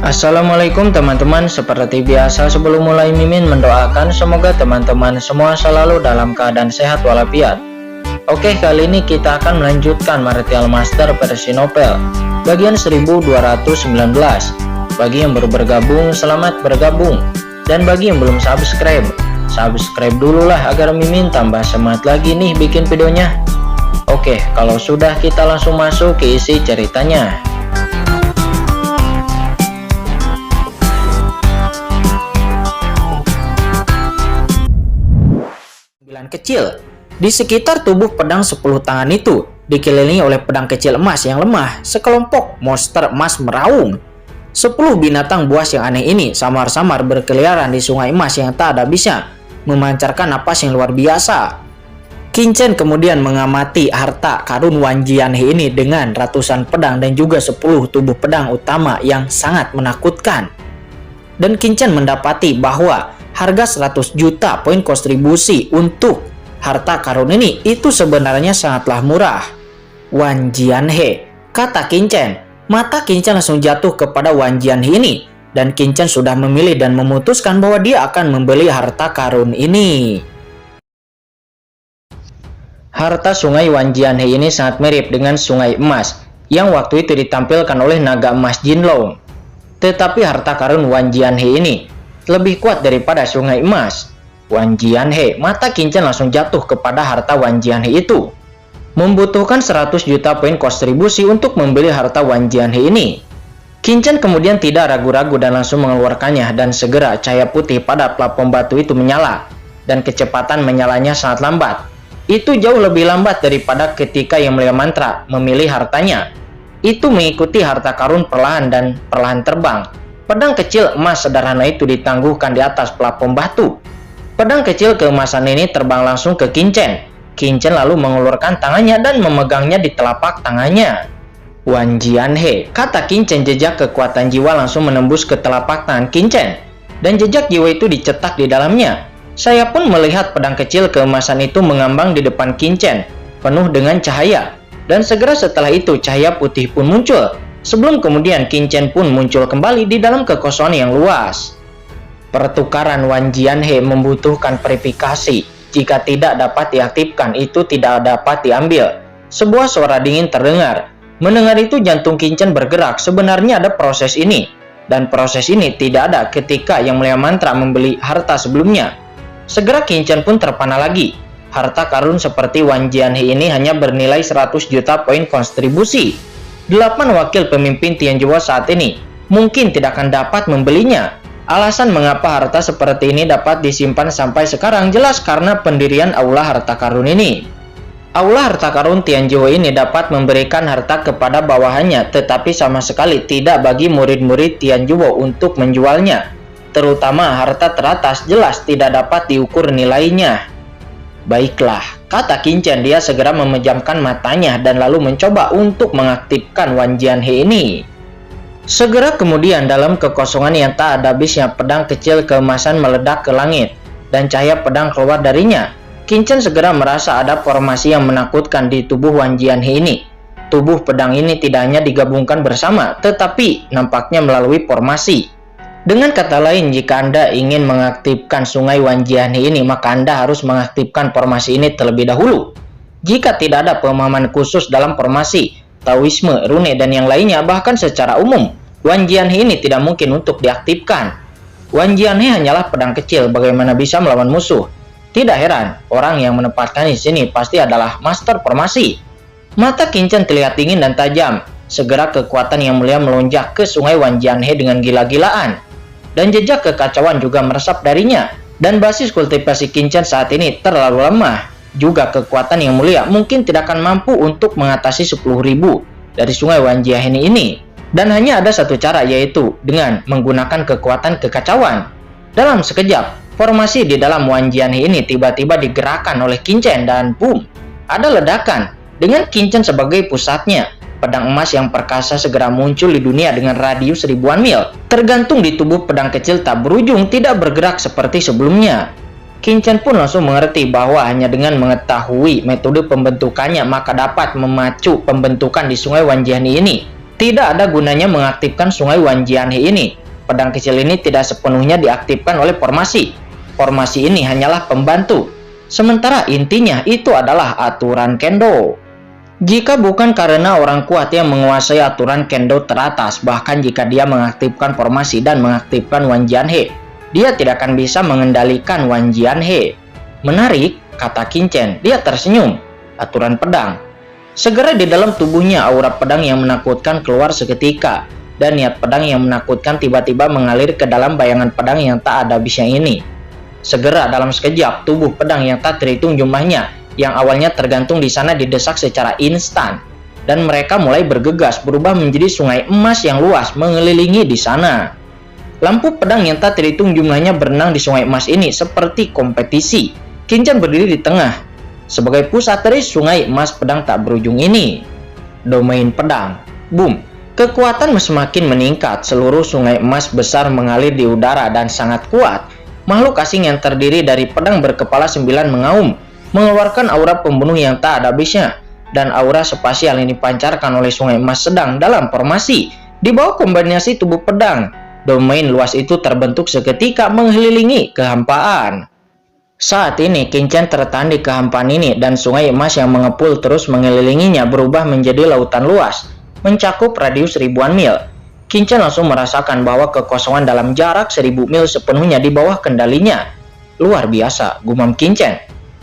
Assalamualaikum teman-teman, seperti biasa sebelum mulai Mimin mendoakan semoga teman-teman semua selalu dalam keadaan sehat walafiat. Oke, kali ini kita akan melanjutkan Martial Master versi novel bagian 1219. Bagi yang baru bergabung, selamat bergabung. Dan bagi yang belum subscribe dulu lah agar Mimin tambah semangat lagi nih bikin videonya. Oke, kalau sudah kita langsung masuk ke isi ceritanya. Kecil. Di sekitar tubuh pedang 10 tangan itu dikelilingi oleh pedang kecil emas yang lemah. Sekelompok monster emas meraung. 10 binatang buas yang aneh ini samar-samar berkeliaran di sungai emas yang tak ada habisnya, memancarkan napas yang luar biasa. Qin Chen kemudian mengamati harta karun Wan Jianhe ini dengan ratusan pedang dan juga 10 tubuh pedang utama yang sangat menakutkan. Dan Qin Chen mendapati bahwa harga 100 juta poin kontribusi untuk harta karun ini itu sebenarnya sangatlah murah. Wan Jianhe, kata Qin Chen. Mata Qin Chen langsung jatuh kepada Wan Jianhe ini, dan Qin Chen sudah memilih dan memutuskan bahwa dia akan membeli harta karun ini. Harta sungai Wan Jianhe ini sangat mirip dengan sungai emas yang waktu itu ditampilkan oleh naga emas Jinlong. Tetapi harta karun Wan Jianhe ini lebih kuat daripada sungai emas. Wan Jianhe, mata Qin Chen langsung jatuh kepada harta Wan Jianhe itu. Membutuhkan 100 juta poin kontribusi untuk membeli harta Wan Jianhe ini. Qin Chen kemudian tidak ragu-ragu dan langsung mengeluarkannya, dan segera cahaya putih pada plafon batu itu menyala, dan kecepatan menyalanya sangat lambat. Itu jauh lebih lambat daripada ketika Yang Mulia Mantra memilih hartanya. Itu mengikuti harta karun perlahan dan perlahan terbang. Pedang kecil emas sederhana itu ditangguhkan di atas plafon batu. Pedang kecil keemasan ini terbang langsung ke Qin Chen. Qin Chen lalu mengulurkan tangannya dan memegangnya di telapak tangannya. Wan Jianhe, kata Qin Chen, jejak kekuatan jiwa langsung menembus ke telapak tangan Qin Chen. Dan jejak jiwa itu dicetak di dalamnya. Saya pun melihat pedang kecil keemasan itu mengambang di depan Qin Chen, penuh dengan cahaya. Dan segera setelah itu cahaya putih pun muncul. Sebelum kemudian Qin Chen pun muncul kembali di dalam kekosongan yang luas. Pertukaran Wan Jianhe membutuhkan verifikasi. Jika tidak dapat diaktifkan, itu tidak dapat diambil. Sebuah suara dingin terdengar. Mendengar itu jantung Qin Chen bergerak. Sebenarnya ada proses ini. Dan proses ini tidak ada ketika Yang Mulia Mantra membeli harta sebelumnya. Segera Qin Chen pun terpana lagi. Harta karun seperti Wan Jianhe ini hanya bernilai 100 juta poin kontribusi. 8 wakil pemimpin Tianjua saat ini mungkin tidak akan dapat membelinya. Alasan mengapa harta seperti ini dapat disimpan sampai sekarang jelas karena pendirian Aula Harta Karun ini. Aula Harta Karun Tianjua ini dapat memberikan harta kepada bawahannya, tetapi sama sekali tidak bagi murid-murid Tianjua untuk menjualnya. Terutama harta teratas jelas tidak dapat diukur nilainya. Baiklah, kata Qin Chen. Dia segera memejamkan matanya dan lalu mencoba untuk mengaktifkan Wan Jianhe ini. Segera kemudian dalam kekosongan yang tak ada habisnya pedang kecil keemasan meledak ke langit dan cahaya pedang keluar darinya. Qin Chen segera merasa ada formasi yang menakutkan di tubuh Wan Jianhe ini. Tubuh pedang ini tidak hanya digabungkan bersama, tetapi nampaknya melalui formasi. Dengan kata lain, jika Anda ingin mengaktifkan sungai Wan Jianhe ini, maka Anda harus mengaktifkan formasi ini terlebih dahulu. Jika tidak ada pemahaman khusus dalam formasi, Taoisme, rune, dan yang lainnya, bahkan secara umum, Wan Jianhe ini tidak mungkin untuk diaktifkan. Wan Jianhe hanyalah pedang kecil, bagaimana bisa melawan musuh? Tidak heran, orang yang menempatkan di sini pasti adalah master formasi. Mata Qin Chen terlihat dingin dan tajam. Segera kekuatan Yang Mulia melonjak ke sungai Wan Jianhe dengan gila-gilaan. Dan jejak kekacauan juga meresap darinya. Dan basis kultivasi Qin Chen saat ini terlalu lemah. Juga kekuatan Yang Mulia mungkin tidak akan mampu untuk mengatasi 10.000 dari sungai Wan Jianhe ini. Dan hanya ada satu cara, yaitu dengan menggunakan kekuatan kekacauan. Dalam sekejap, formasi di dalam Wan Jianhe ini tiba-tiba digerakkan oleh Qin Chen dan boom, ada ledakan. Dengan Qin Chen sebagai pusatnya, pedang emas yang perkasa segera muncul di dunia dengan radius ribuan mil. Tergantung di tubuh pedang kecil tak berujung, tidak bergerak seperti sebelumnya. Qin Chen pun langsung mengerti bahwa hanya dengan mengetahui metode pembentukannya maka dapat memacu pembentukan di sungai Wan Jianhe ini. Tidak ada gunanya mengaktifkan Sungai Wanjianhe ini. Pedang kecil ini tidak sepenuhnya diaktifkan oleh formasi. Formasi ini hanyalah pembantu. Sementara intinya itu adalah aturan kendo. Jika bukan karena orang kuat yang menguasai aturan kendo teratas, bahkan jika dia mengaktifkan formasi dan mengaktifkan Wanjianhe, dia tidak akan bisa mengendalikan Wanjianhe. Menarik, kata Qinchen. Dia tersenyum. Aturan pedang. Segera di dalam tubuhnya aura pedang yang menakutkan keluar seketika, dan niat pedang yang menakutkan tiba-tiba mengalir ke dalam bayangan pedang yang tak ada habisnya ini. Segera dalam sekejap, tubuh pedang yang tak terhitung jumlahnya, yang awalnya tergantung di sana didesak secara instan, dan mereka mulai bergegas berubah menjadi sungai emas yang luas mengelilingi di sana. Lampu pedang yang tak terhitung jumlahnya berenang di sungai emas ini seperti kompetisi. Qinchen berdiri di tengah sebagai pusat dari sungai emas pedang tak berujung ini. Domain pedang. Boom. Kekuatan semakin meningkat. Seluruh sungai emas besar mengalir di udara dan sangat kuat. Makhluk asing yang terdiri dari pedang berkepala 9 mengaum, mengeluarkan aura pembunuh yang tak ada habisnya. Dan aura spasial yang dipancarkan oleh sungai emas sedang dalam formasi. Di bawah kombinasi tubuh pedang, domain luas itu terbentuk seketika mengelilingi kehampaan. Saat ini Qinchen tertahan di kehampaan ini, dan sungai emas yang mengepul terus mengelilinginya berubah menjadi lautan luas, mencakup radius ribuan mil. Qinchen langsung merasakan bahwa kekosongan dalam jarak 1000 mil sepenuhnya di bawah kendalinya. Luar biasa, gumam Qinchen.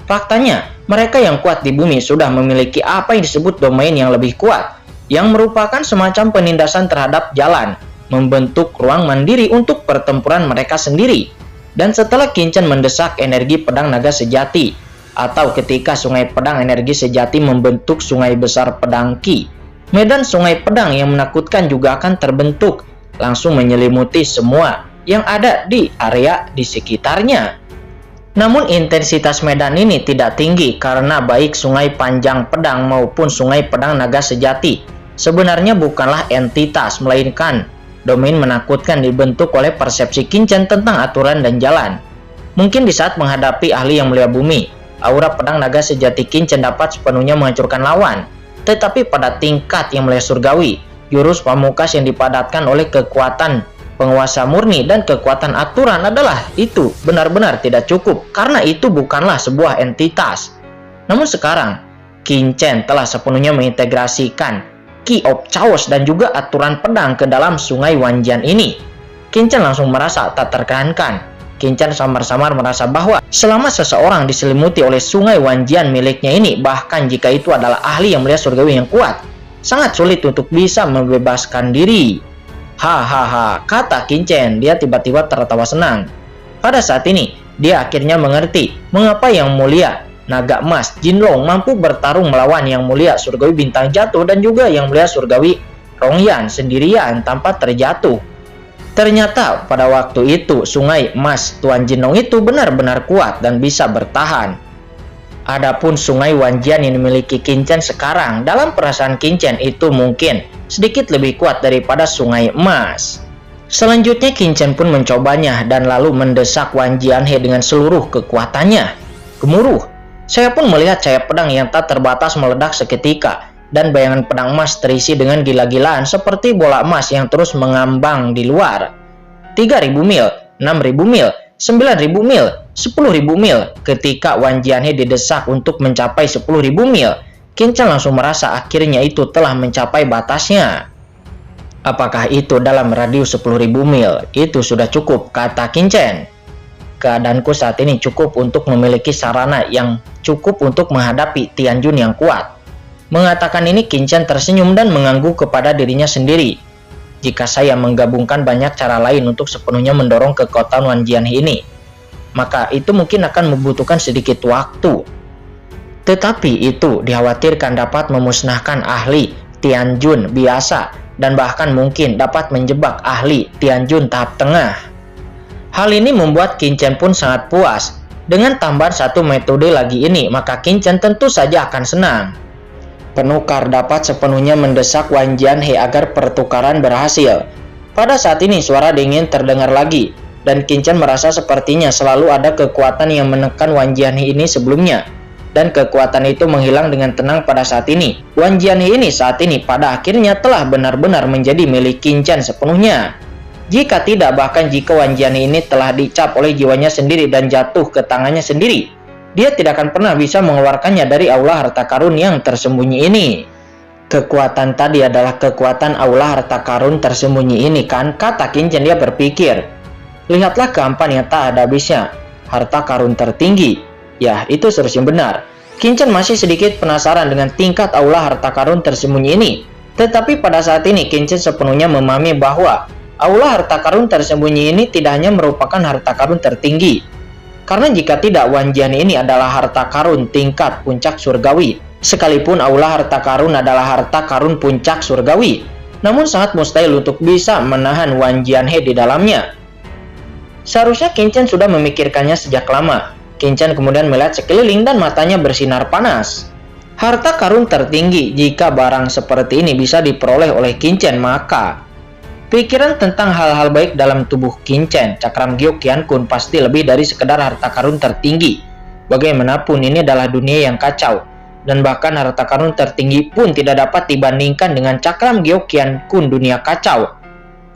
Faktanya, mereka yang kuat di bumi sudah memiliki apa yang disebut domain yang lebih kuat, yang merupakan semacam penindasan terhadap jalan, membentuk ruang mandiri untuk pertempuran mereka sendiri. Dan setelah Qinchen mendesak energi pedang naga sejati, atau ketika sungai pedang energi sejati membentuk sungai besar pedang Qi, medan sungai pedang yang menakutkan juga akan terbentuk, langsung menyelimuti semua yang ada di area di sekitarnya. Namun intensitas medan ini tidak tinggi karena baik sungai panjang pedang maupun sungai pedang naga sejati sebenarnya bukanlah entitas, melainkan domain menakutkan dibentuk oleh persepsi Qinchen tentang aturan dan jalan. Mungkin di saat menghadapi ahli yang mulia bumi, aura pedang naga sejati Qinchen dapat sepenuhnya menghancurkan lawan. Tetapi pada tingkat yang mulia surgawi, jurus pamungkas yang dipadatkan oleh kekuatan penguasa murni dan kekuatan aturan adalah itu benar-benar tidak cukup, karena itu bukanlah sebuah entitas. Namun sekarang, Qinchen telah sepenuhnya mengintegrasikan Qi of Chaos dan juga aturan pedang ke dalam sungai Wanjian ini. Qinchen langsung merasa tak terkalahkan. Qinchen samar-samar merasa bahwa selama seseorang diselimuti oleh sungai Wanjian miliknya ini, bahkan jika itu adalah ahli yang mulia surgawi yang kuat, sangat sulit untuk bisa membebaskan diri. Hahaha, kata Qinchen. Dia tiba-tiba tertawa senang. Pada saat ini, dia akhirnya mengerti mengapa yang mulia naga emas Jinlong mampu bertarung melawan yang mulia surgawi bintang jatuh dan juga yang mulia surgawi Rongyan sendirian tanpa terjatuh. Ternyata pada waktu itu sungai emas Tuan Jinlong itu benar-benar kuat dan bisa bertahan. Adapun sungai Wanjian yang dimiliki Qinchen sekarang, dalam perasaan Qinchen itu mungkin sedikit lebih kuat daripada sungai emas. Selanjutnya Qinchen pun mencobanya dan lalu mendesak Wanjianhe dengan seluruh kekuatannya. Gemuruh. Saya pun melihat cahaya pedang yang tak terbatas meledak seketika, dan bayangan pedang emas terisi dengan gila-gilaan seperti bola emas yang terus mengambang di luar. 3.000 mil, 6.000 mil, 9.000 mil, 10.000 mil. Ketika Wanjianhe didesak untuk mencapai 10.000 mil, Qinchen langsung merasa akhirnya itu telah mencapai batasnya. Apakah itu dalam radius 10.000 mil? Itu sudah cukup, kata Qinchen. Keadaanku saat ini cukup untuk memiliki sarana yang cukup untuk menghadapi Tianjun yang kuat. Mengatakan ini, Qinchen tersenyum dan mengangguk kepada dirinya sendiri. Jika saya menggabungkan banyak cara lain untuk sepenuhnya mendorong kekuatan Wanjianhe ini, maka itu mungkin akan membutuhkan sedikit waktu. Tetapi itu dikhawatirkan dapat memusnahkan ahli Tianjun biasa dan bahkan mungkin dapat menjebak ahli Tianjun tahap tengah. Hal ini membuat Qinchen pun sangat puas. Dengan tambahan satu metode lagi ini, maka Qinchen tentu saja akan senang. Penukar dapat sepenuhnya mendesak Wanjianhe agar pertukaran berhasil. Pada saat ini suara dingin terdengar lagi, dan Qinchen merasa sepertinya selalu ada kekuatan yang menekan Wanjianhe ini sebelumnya. dan kekuatan itu menghilang dengan tenang pada saat ini. Wan Jianhe ini saat ini pada akhirnya telah benar-benar menjadi milik Qin Chen sepenuhnya. Jika tidak, bahkan jika Wan Jianhe ini telah dicap oleh jiwanya sendiri dan jatuh ke tangannya sendiri, dia tidak akan pernah bisa mengeluarkannya dari aula harta karun yang tersembunyi ini. Kekuatan tadi adalah kekuatan aula harta karun tersembunyi ini kan, kata Qin Chen. Dia berpikir, lihatlah keampan yang tak ada habisnya, harta karun tertinggi. Ya, itu seharusnya benar. Qin Chen masih sedikit penasaran dengan tingkat aula harta karun tersembunyi ini. Tetapi pada saat ini Qin Chen sepenuhnya memahami bahwa aula harta karun tersembunyi ini tidak hanya merupakan harta karun tertinggi. Karena jika tidak, Wan Jianhe ini adalah harta karun tingkat puncak surgawi. Sekalipun aula harta karun adalah harta karun puncak surgawi, namun sangat mustahil untuk bisa menahan Wan Jianhe di dalamnya. Seharusnya Qin Chen sudah memikirkannya sejak lama. Qin Chen kemudian melihat sekeliling dan matanya bersinar panas. Harta karun tertinggi, jika barang seperti ini bisa diperoleh oleh Qin Chen, maka pikiran tentang hal-hal baik dalam tubuh Qin Chen, Cakram Gyo Qian Kun, pasti lebih dari sekedar harta karun tertinggi. Bagaimanapun ini adalah dunia yang kacau, dan bahkan harta karun tertinggi pun tidak dapat dibandingkan dengan Cakram Gyo Qian Kun dunia kacau.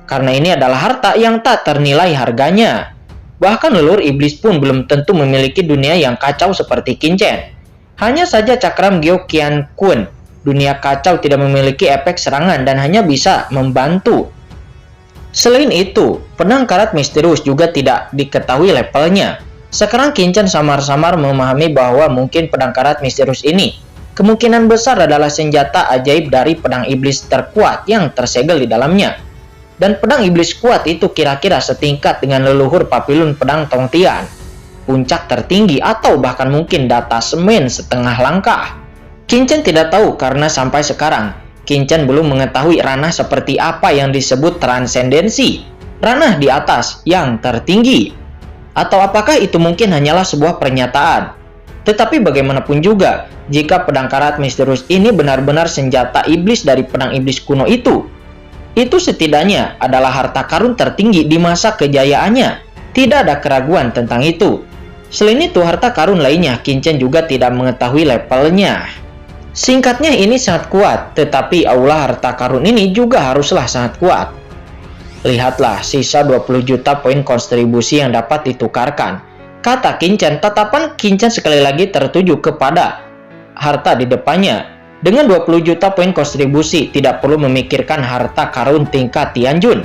Karena ini adalah harta yang tak ternilai harganya. Bahkan leluhur iblis pun belum tentu memiliki dunia yang kacau seperti Qin Chen. Hanya saja Cakram Gyo Qian Kun dunia kacau tidak memiliki efek serangan dan hanya bisa membantu. Selain itu, pedang karat misterius juga tidak diketahui levelnya. Sekarang Qin Chen samar-samar memahami bahwa mungkin pedang karat misterius ini kemungkinan besar adalah senjata ajaib dari pedang iblis terkuat yang tersegel di dalamnya. Dan pedang iblis kuat itu kira-kira setingkat dengan leluhur papilun pedang Tongtian, puncak tertinggi, atau bahkan mungkin data semen setengah langkah. Qin Chen tidak tahu karena sampai sekarang Qin Chen belum mengetahui ranah seperti apa yang disebut transendensi, ranah di atas yang tertinggi. Atau apakah itu mungkin hanyalah sebuah pernyataan? Tetapi bagaimanapun juga, jika pedang karat misterius ini benar-benar senjata iblis dari pedang iblis kuno itu setidaknya adalah harta karun tertinggi di masa kejayaannya. Tidak ada keraguan tentang itu. Selain itu, harta karun lainnya Qin Chen juga tidak mengetahui levelnya. Singkatnya, ini sangat kuat, tetapi aula harta karun ini juga haruslah sangat kuat. Lihatlah sisa 20 juta poin kontribusi yang dapat ditukarkan, kata Qin Chen. Tatapan Qin Chen sekali lagi tertuju kepada harta di depannya. Dengan 20 juta poin kontribusi, tidak perlu memikirkan harta karun tingkat Tianjun.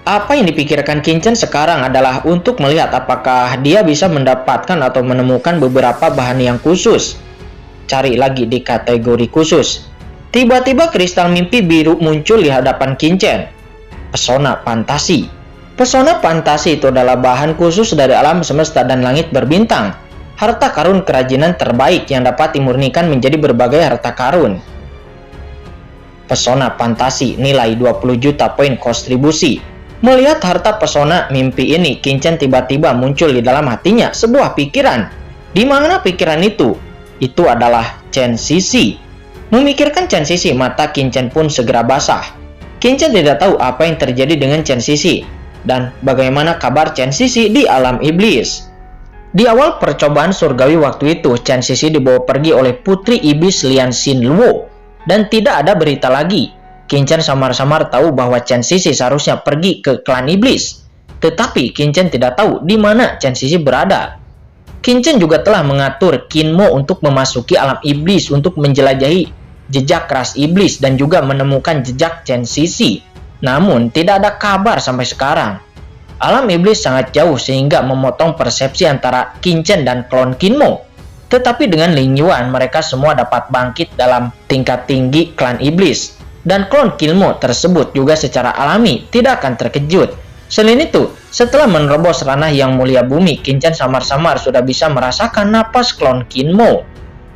Apa yang dipikirkan Qin Chen sekarang adalah untuk melihat apakah dia bisa mendapatkan atau menemukan beberapa bahan yang khusus. Cari lagi di kategori khusus. Tiba-tiba kristal mimpi biru muncul di hadapan Qin Chen. Pesona fantasi. Pesona fantasi itu adalah bahan khusus dari alam semesta dan langit berbintang. Harta karun kerajinan terbaik yang dapat dimurnikan menjadi berbagai harta karun. Pesona fantasi nilai 20 juta poin kontribusi. Melihat harta pesona mimpi ini, Qin Chen tiba-tiba muncul di dalam hatinya sebuah pikiran. Di mana pikiran itu? Itu adalah Chen Sisi. Memikirkan Chen Sisi, mata Qin Chen pun segera basah. Qin Chen tidak tahu apa yang terjadi dengan Chen Sisi dan bagaimana kabar Chen Sisi di alam iblis. Di awal percobaan surgawi waktu itu, Chen Sisi dibawa pergi oleh putri iblis Lian Xin Luo dan tidak ada berita lagi. Qin Chen samar-samar tahu bahwa Chen Sisi seharusnya pergi ke klan iblis, tetapi Qin Chen tidak tahu di mana Chen Sisi berada. Qin Chen juga telah mengatur Qin Mo untuk memasuki alam iblis untuk menjelajahi jejak ras iblis dan juga menemukan jejak Chen Sisi. Namun tidak ada kabar sampai sekarang. Alam iblis sangat jauh sehingga memotong persepsi antara Qin Chen dan klon Qin Mo. Tetapi dengan Ling Yuan, mereka semua dapat bangkit dalam tingkat tinggi klan iblis. Dan klon Qin Mo tersebut juga secara alami tidak akan terkejut. Selain itu, setelah menerobos ranah yang mulia bumi, Qin Chen samar-samar sudah bisa merasakan napas klon Qin Mo.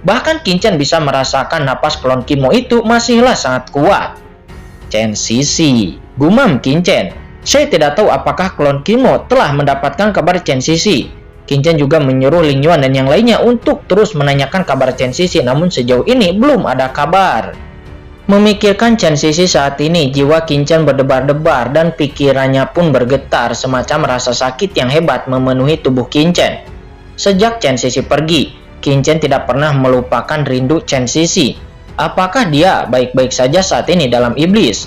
Bahkan Qin Chen bisa merasakan napas klon Qin Mo itu masihlah sangat kuat. Chen Sisi, gumam Qin Chen. Saya tidak tahu apakah klon Qin Mo telah mendapatkan kabar Chen Sisi. Qin Chen juga menyuruh Ling Yuan dan yang lainnya untuk terus menanyakan kabar Chen Sisi, namun sejauh ini belum ada kabar. Memikirkan Chen Sisi saat ini, jiwa Qin Chen berdebar-debar dan pikirannya pun bergetar, semacam rasa sakit yang hebat memenuhi tubuh Qin Chen. Sejak Chen Sisi pergi, Qin Chen tidak pernah melupakan rindu Chen Sisi. Apakah dia baik-baik saja saat ini dalam iblis?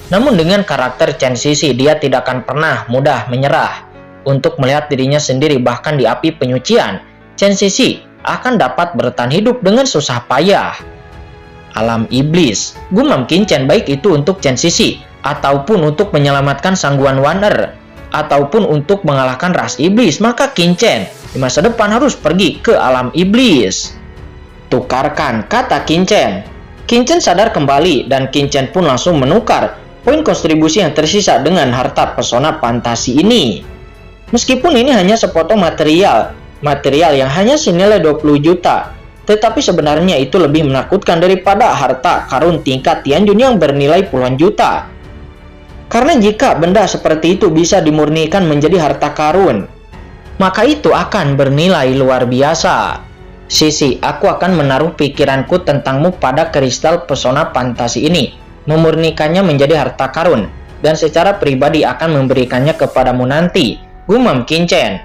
Namun dengan karakter Chen Sisi, dia tidak akan pernah mudah menyerah. Untuk melihat dirinya sendiri bahkan di api penyucian, Chen Sisi akan dapat bertahan hidup dengan susah payah. Alam iblis, gumam Qin Chen, baik itu untuk Chen Sisi, ataupun untuk menyelamatkan Sangguan Waner, ataupun untuk mengalahkan ras iblis, maka Qin Chen di masa depan harus pergi ke alam iblis. Tukarkan, kata Qin Chen. Qin Chen sadar kembali dan Qin Chen pun langsung menukar poin kontribusi yang tersisa dengan harta pesona fantasi ini. Meskipun ini hanya sepotong material yang hanya senilai 20 juta, tetapi sebenarnya itu lebih menakutkan daripada harta karun tingkat Tianjun yang bernilai puluhan juta. Karena jika benda seperti itu bisa dimurnikan menjadi harta karun, maka itu akan bernilai luar biasa. Sisi, aku akan menaruh pikiranku tentangmu pada kristal pesona fantasi ini, memurnikannya menjadi harta karun, dan secara pribadi akan memberikannya kepadamu nanti, gumam Qin Chen.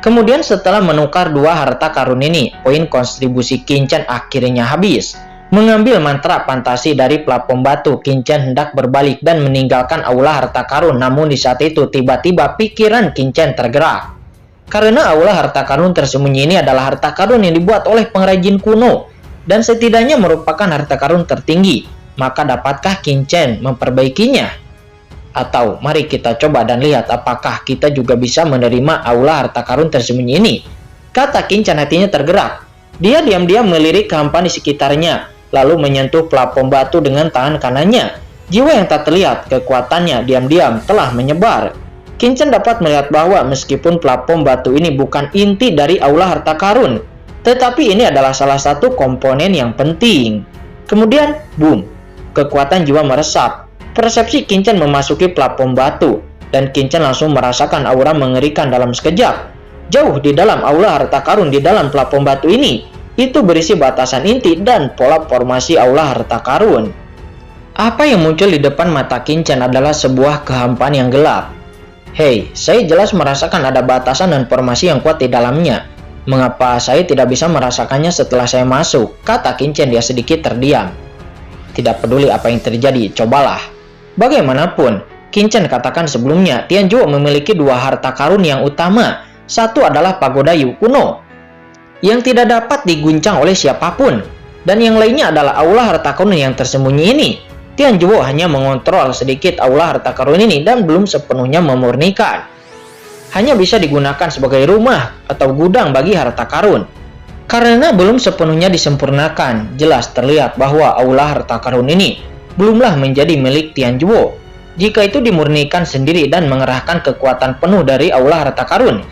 Kemudian setelah menukar dua harta karun ini, poin kontribusi Qin Chen akhirnya habis. Mengambil mantra fantasi dari plafon batu, Qin Chen hendak berbalik dan meninggalkan aula harta karun. Namun di saat itu tiba-tiba pikiran Qin Chen tergerak. Karena aula harta karun tersembunyi ini adalah harta karun yang dibuat oleh pengrajin kuno dan setidaknya merupakan harta karun tertinggi, maka dapatkah Qin Chen memperbaikinya? Atau mari kita coba dan lihat apakah kita juga bisa menerima aula harta karun tersembunyi ini. Kata Qin Chen, hatinya tergerak. Dia diam-diam melirik kehampaan di sekitarnya, lalu menyentuh plafon batu dengan tangan kanannya. Jiwa yang tak terlihat, kekuatannya diam-diam telah menyebar. Qin Chen dapat melihat bahwa meskipun plafon batu ini bukan inti dari aula harta karun, tetapi ini adalah salah satu komponen yang penting. Kemudian, boom, kekuatan jiwa meresap. Persepsi Qin Chen memasuki plafon batu, dan Qin Chen langsung merasakan aura mengerikan dalam sekejap. Jauh di dalam aula harta karun di dalam plafon batu ini, itu berisi batasan inti dan pola formasi aula harta karun. Apa yang muncul di depan mata Qin Chen adalah sebuah kehampaan yang gelap. Hei, saya jelas merasakan ada batasan dan formasi yang kuat di dalamnya. Mengapa saya tidak bisa merasakannya setelah saya masuk? Kata Qin Chen, dia sedikit terdiam. Tidak peduli apa yang terjadi, cobalah. Bagaimanapun, Qin Chen katakan sebelumnya, Tianzhuo memiliki dua harta karun yang utama. Satu adalah pagoda Yu kuno, yang tidak dapat diguncang oleh siapapun. Dan yang lainnya adalah aula harta karun yang tersembunyi ini. Tianzhuo hanya mengontrol sedikit aula harta karun ini dan belum sepenuhnya memurnikan. Hanya bisa digunakan sebagai rumah atau gudang bagi harta karun. Karena belum sepenuhnya disempurnakan, jelas terlihat bahwa aula harta karun ini belumlah menjadi milik Tianzhuo. Jika itu dimurnikan sendiri dan mengerahkan kekuatan penuh dari aula harta karun,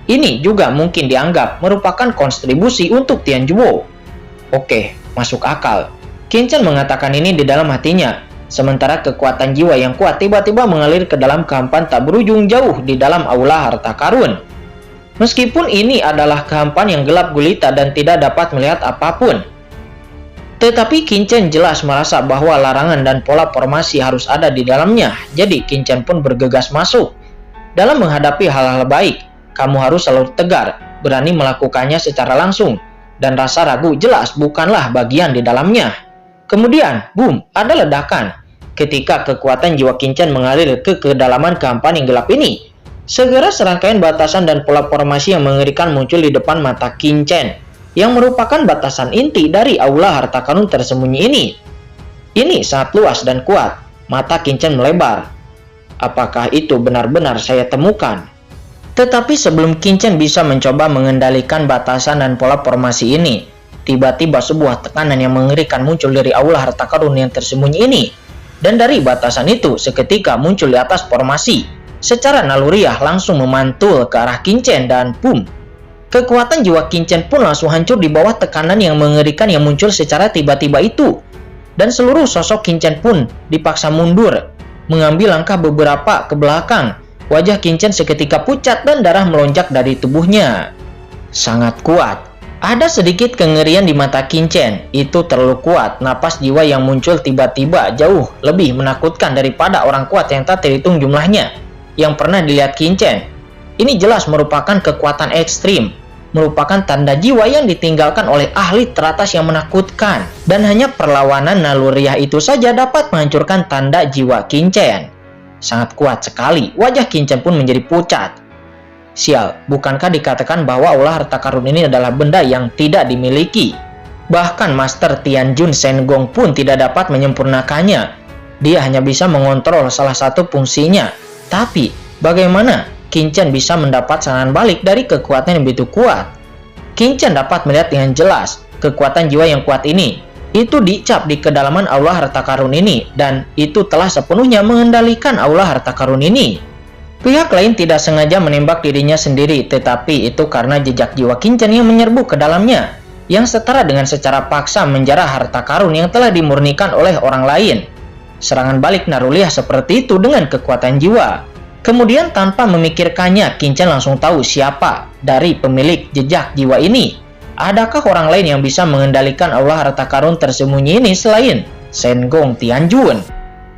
ini juga mungkin dianggap merupakan kontribusi untuk Tianzhuo. Oke, masuk akal. Qin Chen mengatakan ini di dalam hatinya, sementara kekuatan jiwa yang kuat tiba-tiba mengalir ke dalam kehampaan tak berujung jauh di dalam aula harta karun. Meskipun ini adalah kehampaan yang gelap gulita dan tidak dapat melihat apapun, tetapi Qin Chen jelas merasa bahwa larangan dan pola formasi harus ada di dalamnya. Jadi Qin Chen pun bergegas masuk. Dalam menghadapi hal-hal baik, kamu harus selalu tegar, berani melakukannya secara langsung, dan rasa ragu jelas bukanlah bagian di dalamnya. Kemudian, boom, ada ledakan. Ketika kekuatan jiwa Qin Chen mengalir ke kedalaman kehampaan yang gelap ini, segera serangkaian batasan dan pola formasi yang mengerikan muncul di depan mata Qin Chen, yang merupakan batasan inti dari aula harta karun tersembunyi ini. Ini sangat luas dan kuat. Mata Qin Chen melebar. Apakah itu benar-benar saya temukan? Tetapi sebelum Qin Chen bisa mencoba mengendalikan batasan dan pola formasi ini, tiba-tiba sebuah tekanan yang mengerikan muncul dari aula harta karun yang tersembunyi ini. Dan dari batasan itu seketika muncul di atas formasi. Secara naluriah langsung memantul ke arah Qin Chen dan boom. Kekuatan jiwa Qin Chen pun langsung hancur di bawah tekanan yang mengerikan yang muncul secara tiba-tiba itu. Dan seluruh sosok Qin Chen pun dipaksa mundur, mengambil langkah beberapa ke belakang. Wajah Qin Chen seketika pucat dan darah melonjak dari tubuhnya. Sangat kuat. Ada sedikit kengerian di mata Qin Chen. Itu terlalu kuat. Napas jiwa yang muncul tiba-tiba jauh lebih menakutkan daripada orang kuat yang tak terhitung jumlahnya yang pernah dilihat Qin Chen. Ini jelas merupakan kekuatan ekstrim. merupakan tanda jiwa yang ditinggalkan oleh ahli teratas yang menakutkan, dan hanya perlawanan naluriah itu saja dapat menghancurkan tanda jiwa Qin-Chen. Sangat kuat sekali, wajah Qin-Chen pun menjadi pucat. Sial, bukankah dikatakan bahwa aula harta karun ini adalah benda yang tidak dimiliki? Bahkan Master Tianjun Shen Gong pun tidak dapat menyempurnakannya. Dia hanya bisa mengontrol salah satu fungsinya. Tapi, bagaimana Qin-Chen bisa mendapat serangan balik dari kekuatan yang begitu kuat? Qin-Chen dapat melihat dengan jelas kekuatan jiwa yang kuat ini. Itu dicap di kedalaman aula harta karun ini, dan itu telah sepenuhnya mengendalikan aula harta karun ini. Pihak lain tidak sengaja menembak dirinya sendiri, tetapi itu karena jejak jiwa Qin-Chen yang menyerbu ke dalamnya, yang setara dengan secara paksa menjarah harta karun yang telah dimurnikan oleh orang lain. Serangan balik Naruliah seperti itu dengan kekuatan jiwa. Kemudian tanpa memikirkannya, Qin-Chen langsung tahu siapa dari pemilik jejak jiwa ini. Adakah orang lain yang bisa mengendalikan aula harta karun tersembunyi ini selain Shen Gong Tianjun?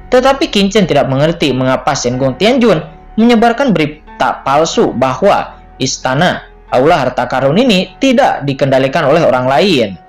Tetapi Qin-Chen tidak mengerti mengapa Shen Gong Tianjun menyebarkan berita palsu bahwa istana aula harta karun ini tidak dikendalikan oleh orang lain.